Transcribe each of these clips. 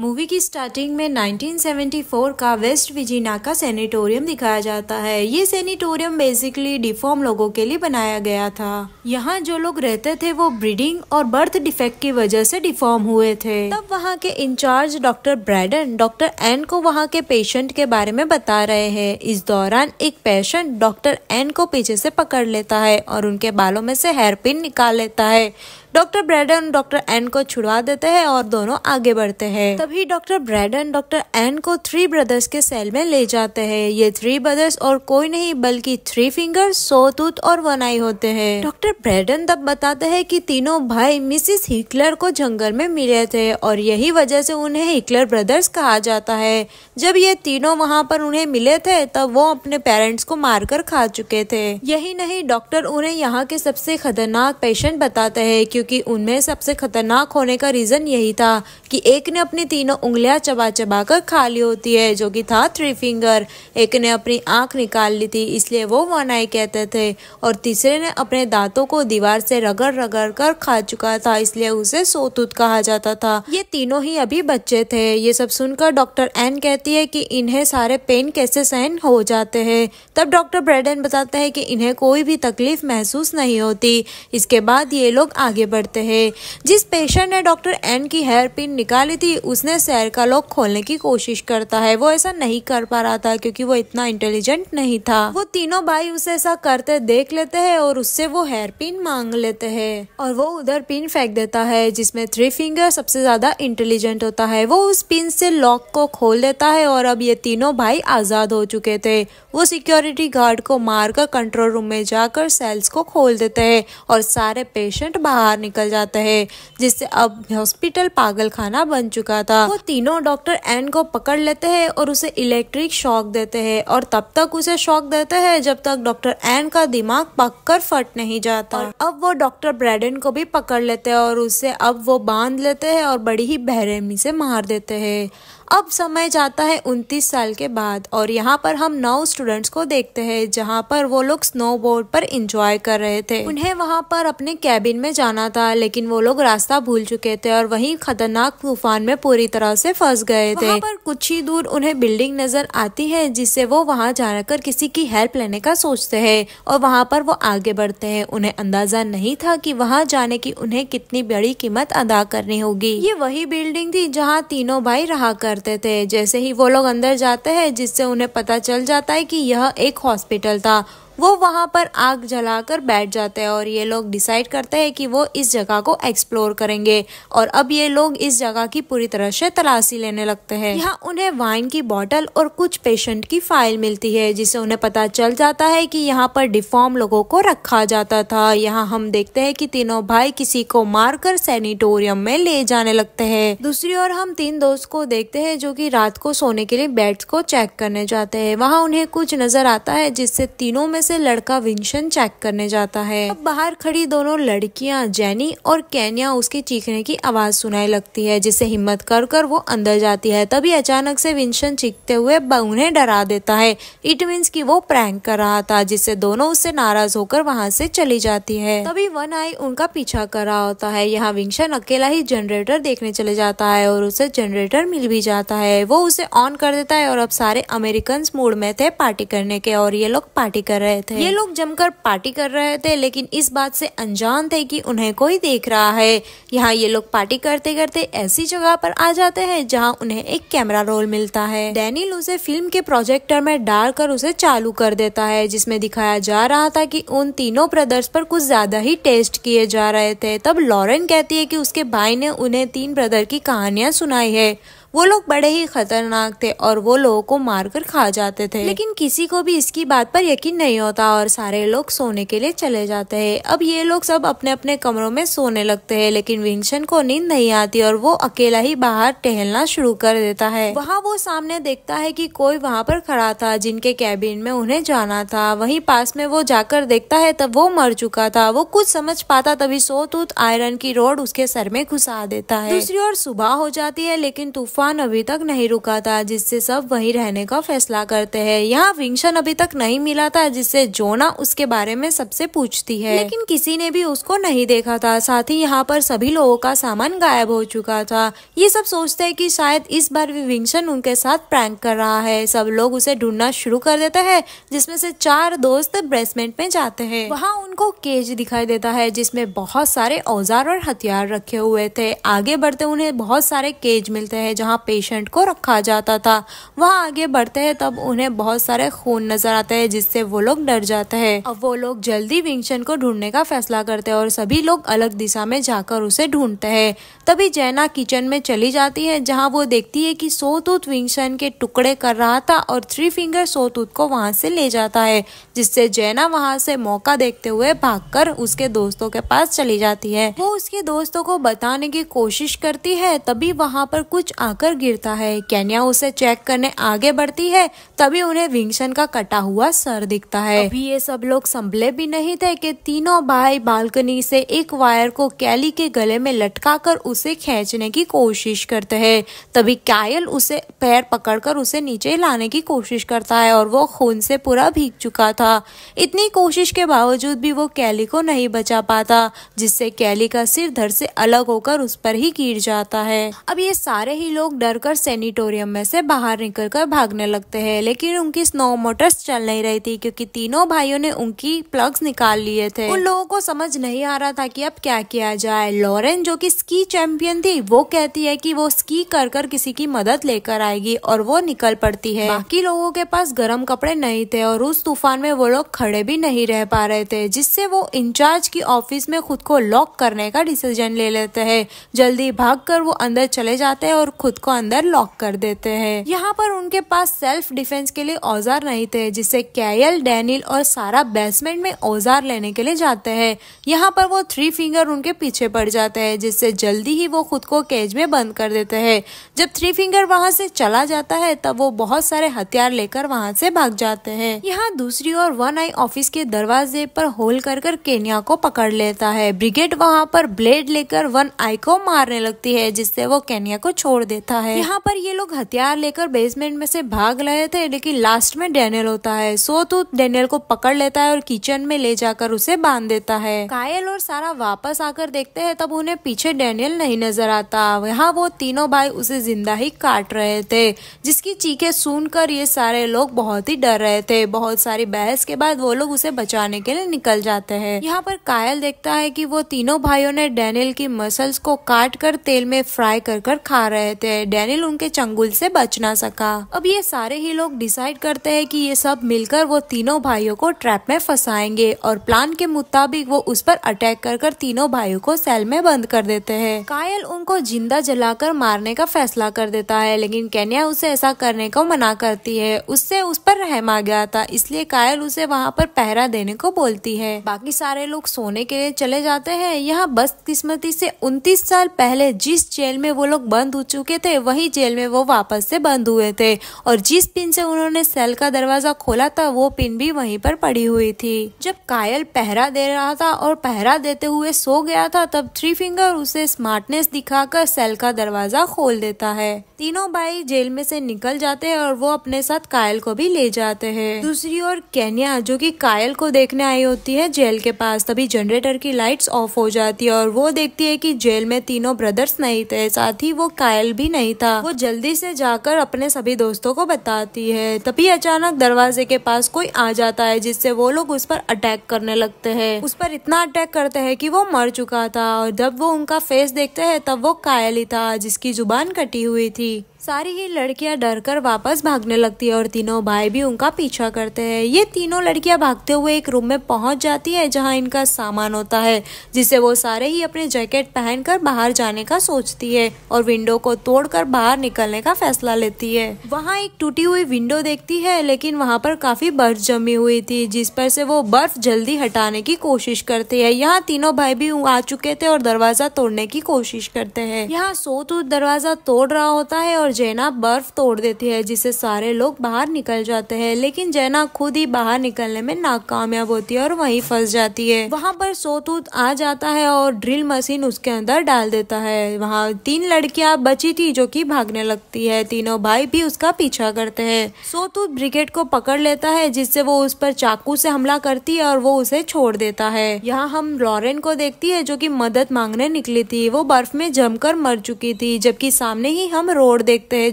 Movie की starting में 1974 का वेस्ट वर्जीनिया का सैनिटोरियम दिखाया जाता है। ये सैनिटोरियम बेसिकली डिफॉर्म लोगों के लिए बनाया गया था। यहाँ जो लोग रहते थे वो ब्रीडिंग और बर्थ डिफेक्ट की वजह से डिफॉर्म हुए थे। तब वहाँ के in charge doctor Braden doctor N को वहाँ के पेशेंट के बारे में बता रहे हैं। इस दौरान एक पेशेंट डॉक्टर एन को पीछे से पकड़ लेता है और उनके बालों में से हेयर पिन निकाल लेता है। डॉक्टर ब्रैडन डॉक्टर एन को छुड़वा देते हैं और दोनों आगे बढ़ते हैं। तभी डॉक्टर ब्रैडन डॉक्टर एन को 3 ब्रदर्स के सेल में ले जाते हैं। ये 3 ब्रदर्स और कोई नहीं बल्कि 3 फिंगर, सॉटूथ और 1 आई होते हैं। डॉक्टर ब्रैडन तब बताते हैं कि तीनों भाई मिसिस हिटलर को जंगल में मिले थे और यही वजह से उन्हें हिटलर ब्रदर्स कहा जाता है। जब ये तीनों वहाँ पर उन्हें मिले थे तब वो अपने पेरेंट्स को मारकर खा चुके थे। यही नहीं, डॉक्टर उन्हें यहाँ के सबसे खतरनाक पेशेंट बताते हैं क्योंकि उनमें सबसे खतरनाक होने का रीजन यही था कि एक ने अपनी तीनों उंगलियां चबा चबा कर खा ली होती है, जो कि था 3 फिंगर। एक ने अपनी आंख निकाल ली थी, इसलिए वो 1 आई कहते थे। और तीसरे ने अपने दांतों को दीवार से रगड़ रगड़ कर खा चुका था, इसलिए उसे सॉटूथ कहा जाता था। ये तीनों ही अभी बच्चे थे। ये सब सुनकर डॉक्टर एन कहती है कि इन्हें सारे पेन कैसे सहन हो जाते हैं। तब डॉक्टर ब्रैडन बताते हैं कि इन्हें कोई भी तकलीफ महसूस नहीं होती। इसके बाद ये लोग आगे बढ़ते हैं। जिस पेशेंट ने डॉक्टर एन की हेयर पिन निकाली थी उसने सैर का लॉक खोलने की कोशिश करता है। वो ऐसा नहीं कर पा रहा था क्योंकि वो इतना इंटेलिजेंट नहीं था। वो तीनों भाई उसे ऐसा करते देख लेते हैं और उससे वो हेयर पिन मांग लेते हैं और वो उधर पिन फेंक देता है जिसमें 3 फिंगर सबसे ज्यादा इंटेलिजेंट होता है। वो उस पिन से लॉक को खोल देता है और अब ये तीनों भाई आजाद हो चुके थे। वो सिक्योरिटी गार्ड को मारकर कंट्रोल रूम में जाकर सेल्स को खोल देते हैं और सारे पेशेंट बाहर निकल जाते हैं, जिससे अब हॉस्पिटल पागल खाना बन चुका था। वो तीनों डॉक्टर एन को पकड़ लेते हैं और उसे इलेक्ट्रिक शॉक देते हैं और तब तक उसे शॉक देते हैं जब तक डॉक्टर एन का दिमाग पककर फट नहीं जाता। और अब वो डॉक्टर ब्रैडन को भी पकड़ लेते हैं और उसे अब वो बांध लेते हैं और बड़ी ही बेरहमी से मार देते हैं। अब समय जाता है 29 साल के बाद और यहाँ पर हम 9 स्टूडेंट्स को देखते हैं जहाँ पर वो लोग स्नोबोर्ड पर एंजॉय कर रहे थे। उन्हें वहाँ पर अपने कैबिन में जाना था लेकिन वो लोग रास्ता भूल चुके थे और वहीं खतरनाक तूफान में पूरी तरह से फंस गए थे। वहाँ पर कुछ ही दूर उन्हें बिल्डिंग नजर आती है जिससे वो वहाँ जाकर किसी की हेल्प लेने का सोचते हैं और वहाँ पर वो आगे बढ़ते हैं। उन्हें अंदाजा नहीं था कि वहाँ जाने की उन्हें कितनी बड़ी कीमत अदा करनी होगी। ये वही बिल्डिंग थी जहाँ तीनों भाई रहा करते थे। जैसे ही वो लोग अंदर जाते हैं जिससे उन्हें पता चल जाता है कि यह एक हॉस्पिटल था, वो वहाँ पर आग जलाकर बैठ जाते हैं और ये लोग डिसाइड करते हैं कि वो इस जगह को एक्सप्लोर करेंगे। और अब ये लोग इस जगह की पूरी तरह से तलाशी लेने लगते हैं। यहाँ उन्हें वाइन की बोतल और कुछ पेशेंट की फाइल मिलती है जिससे उन्हें पता चल जाता है कि यहाँ पर डिफॉर्म लोगों को रखा जाता था। यहाँ हम देखते हैं कि तीनों भाई किसी को मारकर सैनिटोरियम में ले जाने लगते हैं। दूसरी ओर हम 3 दोस्त को देखते हैं जो कि रात को सोने के लिए बेड्स को चेक करने जाते हैं। वहाँ उन्हें कुछ नजर आता है जिससे तीनों में से लड़का विंशन चेक करने जाता है। अब बाहर खड़ी दोनों लड़कियां जेनी और केन्या उसके चीखने की आवाज सुनाई लगती है जिससे हिम्मत कर वो अंदर जाती है। तभी अचानक से विंशन चीखते हुए उन्हें डरा देता है। इट मीन्स कि वो प्रैंक कर रहा था, जिससे दोनों उससे नाराज होकर वहाँ से चली जाती है। तभी 1 आई उनका पीछा कर रहा होता है। यहाँ विंशन अकेला ही जनरेटर देखने चले जाता है और उसे जनरेटर मिल भी जाता है। वो उसे ऑन कर देता है और अब सारे अमेरिकन मूड में थे पार्टी करने के और ये लोग पार्टी कर रहे थे। ये लोग जमकर पार्टी कर रहे थे लेकिन इस बात से अनजान थे कि उन्हें कोई देख रहा है। यहाँ ये लोग पार्टी करते करते ऐसी जगह पर आ जाते हैं जहाँ उन्हें एक कैमरा रोल मिलता है। डैनियल उसे फिल्म के प्रोजेक्टर में डालकर उसे चालू कर देता है जिसमें दिखाया जा रहा था कि उन तीनों ब्रदर्स पर कुछ ज्यादा ही टेस्ट किए जा रहे थे। तब लॉरेन कहती है कि उसके भाई ने उन्हें 3 ब्रदर की कहानियां सुनाई है। वो लोग बड़े ही खतरनाक थे और वो लोगों को मारकर खा जाते थे, लेकिन किसी को भी इसकी बात पर यकीन नहीं होता और सारे लोग सोने के लिए चले जाते हैं। अब ये लोग सब अपने अपने कमरों में सोने लगते हैं लेकिन विंशन को नींद नहीं आती और वो अकेला ही बाहर टहलना शुरू कर देता है। वहाँ वो सामने देखता है कि कोई वहाँ पर खड़ा था जिनके कैबिन में उन्हें जाना था। वहीं पास में वो जाकर देखता है तब वो मर चुका था। वो कुछ समझ पाता तभी सॉटूथ आयरन की रॉड उसके सर में घुसा देता है। दूसरी ओर सुबह हो जाती है लेकिन तूफान तूफान अभी तक नहीं रुका था, जिससे सब वहीं रहने का फैसला करते हैं। यहाँ विंगशन अभी तक नहीं मिला था, जिससे जोना उसके बारे में सबसे पूछती है, लेकिन किसी ने भी उसको नहीं देखा था। साथ ही यहाँ पर सभी लोगों का सामान गायब हो चुका था। ये सब सोचते हैं कि शायद इस बार भी विंगशन उनके साथ प्रैंक कर रहा है। सब लोग उसे ढूंढना शुरू कर देते हैं, जिसमें से 4 दोस्त बेसमेंट में जाते हैं। वहाँ उनको केज दिखाई देता है, जिसमें बहुत सारे औजार और हथियार रखे हुए थे। आगे बढ़ते उन्हें बहुत सारे केज मिलते हैं, जहाँ पेशेंट को रखा जाता था। वहाँ आगे बढ़ते हैं तब उन्हें बहुत सारे खून नजर आते हैं, जिससे वो लोग डर जाते हैं। अब वो लोग जल्दी विंगशन को ढूंढने का फैसला करते हैं और सभी लोग अलग दिशा में जाकर उसे ढूंढते हैं। तभी जैना किचन में चली जाती है, जहाँ वो देखती है कि सोतूत विंगशन के टुकड़े कर रहा था और 3 फिंगर सोतूत को वहां से ले जाता है, जिससे जैना वहां से मौका देखते हुए भागकर उसके दोस्तों के पास चली जाती है। वो उसके दोस्तों को बताने की कोशिश करती है, तभी वहां पर कुछ आकर गिरता है। केन्या उसे चेक करने आगे बढ़ती है, तभी उन्हें विंगशन का कटा हुआ सर दिखता है। अभी ये सब लोग संभले भी नहीं थे कि तीनों भाई बालकनी से एक वायर को कैली के गले में लटकाकर उसे खींचने की कोशिश करते हैं। तभी कायल उसे पैर पकड़कर उसे नीचे लाने की कोशिश करता है और वो खून से पूरा भीग चुका था। इतनी कोशिश के बावजूद भी वो कैली को नहीं बचा पाता, जिससे कैली का सिर धड़ से अलग होकर उस पर ही गिर जाता है। अब ये सारे ही लोग डरकर सैनिटोरियम में से बाहर निकलकर भागने लगते हैं, लेकिन उनकी स्नो मोटर्स चल नहीं रही थी, क्योंकि तीनों भाइयों ने उनकी प्लग्स निकाल लिए थे। उन लोगों को समझ नहीं आ रहा था कि अब क्या किया जाए। लॉरेन जो कि स्की चैंपियन थी, वो कहती है कि वो स्की कर कर किसी की मदद लेकर आएगी और वो निकल पड़ती है। बाकी लोगों के पास गर्म कपड़े नहीं थे और उस तूफान में वो लोग खड़े भी नहीं रह पा रहे थे, जिससे वो इंचार्ज की ऑफिस में खुद को लॉक करने का डिसीजन ले लेते हैं। जल्दी भागकर वो अंदर चले जाते हैं और खुद को अंदर लॉक कर देते हैं। यहाँ पर उनके पास सेल्फ डिफेंस के लिए औजार नहीं थे, जिससे कायल, डैनियल और सारा बेसमेंट में औजार लेने के लिए जाते हैं। यहाँ पर वो 3 फिंगर उनके पीछे पड़ जाते हैं, जिससे जल्दी ही वो खुद को केज में बंद कर देते हैं। जब 3 फिंगर वहाँ से चला जाता है, तब वो बहुत सारे हथियार लेकर वहाँ से भाग जाते हैं। यहाँ दूसरी ओर वन आई ऑफिस के दरवाजे पर होल कर केन्या को पकड़ लेता है। ब्रिगेड वहाँ पर ब्लेड लेकर वन आई को मारने लगती है, जिससे वो केन्या को छोड़ देता है। यहाँ पर ये लोग हथियार लेकर बेसमेंट में से भाग रहे थे, लेकिन लास्ट में डैनियल होता है। सोतूत डैनियल को पकड़ लेता है और किचन में ले जाकर उसे बांध देता है। कायल और सारा वापस आकर देखते हैं, तब उन्हें पीछे डैनियल नहीं नजर आता। यहाँ वो तीनों भाई उसे जिंदा ही काट रहे थे, जिसकी चीखें सुनकर ये सारे लोग बहुत ही डर रहे थे। बहुत सारी बहस के बाद वो लोग उसे बचाने के लिए निकल जाते हैं। यहाँ पर कायल देखता है कि वो तीनों भाइयों ने डैनियल की मसल्स को काट कर तेल में फ्राई कर खा रहे थे। डैनियल उनके चंगुल से बच ना सका। अब ये सारे ही लोग डिसाइड करते हैं कि ये सब मिलकर वो तीनों भाइयों को ट्रैप में फंसाएंगे और प्लान के मुताबिक वो उस पर अटैक कर तीनों भाइयों को सेल में बंद कर देते हैं। कायल उनको जिंदा जलाकर मारने का फैसला कर देता है, लेकिन केन्या उसे ऐसा करने को मना करती है। उससे उस पर रहम आ गया था, इसलिए कायल उसे वहाँ पर पहरा देने को बोलती है। बाकी सारे लोग सोने के लिए चले जाते हैं। यहाँ बदकिस्मती से 29 साल पहले जिस जेल में वो लोग बंद हो चुके थे, वही जेल में वो वापस से बंद हुए थे और जिस पिन से उन्होंने सेल का दरवाजा खोला था, वो पिन भी वहीं पर पड़ी हुई थी। जब कायल पहरा दे रहा था और पहरा देते हुए सो गया था, तब 3 फिंगर उसे स्मार्टनेस दिखाकर सेल का दरवाजा खोल देता है। तीनों भाई जेल में से निकल जाते हैं और वो अपने साथ कायल को भी ले जाते हैं। दूसरी ओर केन्या, जो कि कायल को देखने आई होती है जेल के पास, तभी जनरेटर की लाइट्स ऑफ हो जाती है और वो देखती है कि जेल में तीनों ब्रदर्स नहीं थे, साथ ही वो कायल भी नहीं था। वो जल्दी से जाकर अपने सभी दोस्तों को बताती है। तभी अचानक दरवाजे के पास कोई आ जाता है, जिससे वो लोग उस पर अटैक करने लगते हैं। उस पर इतना अटैक करते हैं कि वो मर चुका था और जब वो उनका फेस देखते हैं, तब वो कायल ही था, जिसकी जुबान कटी हुई थी। सारी ही लड़कियां डरकर वापस भागने लगती है और तीनों भाई भी उनका पीछा करते हैं। ये तीनों लड़कियां भागते हुए एक रूम में पहुंच जाती है, जहां इनका सामान होता है, जिसे वो सारे ही अपने जैकेट पहनकर बाहर जाने का सोचती है और विंडो को तोड़कर बाहर निकलने का फैसला लेती है। वहां एक टूटी हुई विंडो देखती है, लेकिन वहां पर काफी बर्फ जमी हुई थी, जिस पर से वो बर्फ जल्दी हटाने की कोशिश करती है। यहाँ तीनों भाई भी आ चुके थे और दरवाजा तोड़ने की कोशिश करते हैं। यहाँ सोतूत दरवाजा तोड़ रहा होता है और और जेना बर्फ तोड़ देती है, जिससे सारे लोग बाहर निकल जाते हैं। लेकिन जेना खुद ही बाहर निकलने में नाकामयाब होती है और वहीं फंस जाती है। वहाँ पर सोतूत आ जाता है और ड्रिल मशीन उसके अंदर डाल देता है। वहाँ 3 लड़कियां बची थी जो कि भागने लगती है। तीनों भाई भी उसका पीछा करते हैं। सोतूत ब्रिगेड को पकड़ लेता है, जिससे वो उस पर चाकू से हमला करती है और वो उसे छोड़ देता है। यहाँ हम लॉरेन को देखती है जो कि मदद मांगने निकली थी। वो बर्फ में जमकर मर चुकी थी, जबकि सामने ही हम रोड देखते हैं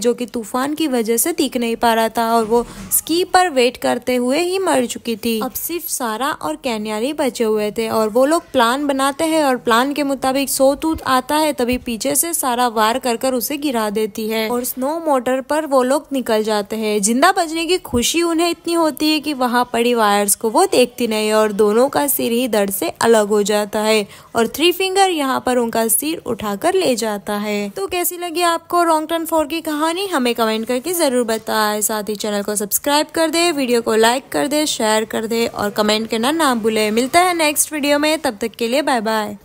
जो कि तूफान की वजह से दिख नहीं पा रहा था और वो स्की पर वेट करते हुए ही मर चुकी थी। अब सिर्फ सारा और कैन्याली बचे हुए थे और वो लोग प्लान बनाते हैं और प्लान के मुताबिक सोतूत आता है, तभी पीछे से सारा वार कर उसे गिरा देती है और स्नो मोटर पर वो लोग निकल जाते हैं। जिंदा बचने की खुशी उन्हें इतनी होती है कि वहाँ पड़ी वायर्स को वो देखती नहीं और दोनों का सिर ही दर्द से अलग हो जाता है और 3 फिंगर यहाँ पर उनका सिर उठाकर ले जाता है। तो कैसी लगी आपको रॉन्ग टर्न 4 की कहानी, हमें कमेंट करके जरूर बताएं। साथ ही चैनल को सब्सक्राइब कर दे, वीडियो को लाइक कर दे, शेयर कर दे और कमेंट करना ना भूले। मिलता है नेक्स्ट वीडियो में, तब तक के लिए बाय बाय।